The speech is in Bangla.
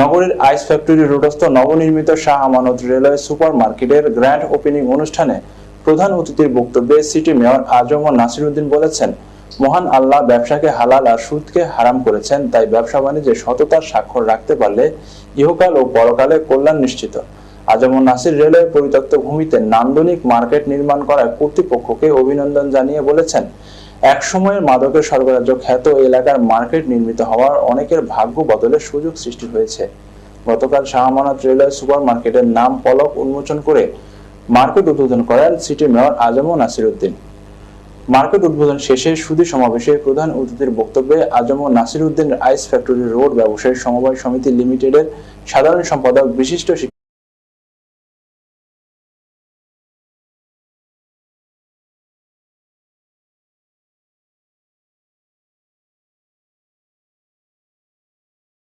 নগরীর আইস ফ্যাক্টরি রোডস্থ নবনির্মিত শাহ আমানত রেলওয়ে সুপার মার্কেটের গ্র্যান্ড ওপেনিং অনুষ্ঠানে প্রধান অতিথির বক্তব্যে সিটি মেয়র আজম নাসির উদ্দিন বলেছেন, মহান আল্লাহ ব্যবসাকে হালাল আর সুদকে হারাম করেছেন, তাই ব্যবসা বাণিজ্যে সততার স্বাক্ষর রাখতে পারলে ইহকাল ও পরকালে কল্যাণ নিশ্চিত। আজম নাসির রেলওয়ে পরিত্যক্ত ভূমিতে নান্দনিক মার্কেট নির্মাণ করায় কর্তৃপক্ষকে অভিনন্দন জানিয়ে বলেছেন, এক সময়ের মাদকের সরবরাহ খ্যাত এলাকার মার্কেট নির্মিত হওয়ার অনেকের ভাগ্য বদলের সুযোগ সৃষ্টি হয়েছে। গতকাল শাহ আমানত রেলওয়ে সুপার মার্কেটের নাম ফলক উন্মোচন করে মার্কেট উদ্বোধন করেন city mayor Azam Nasir Uddin. Market উদ্বোধন শেষে সুধী সমাবেশে প্রধান অতিথির বক্তব্যে Azam Nasir Uddin ice factory road ব্যবসায়ী সমবায় সমিতি লিমিটেডের সাধারণ সম্পাদক বিশিষ্ট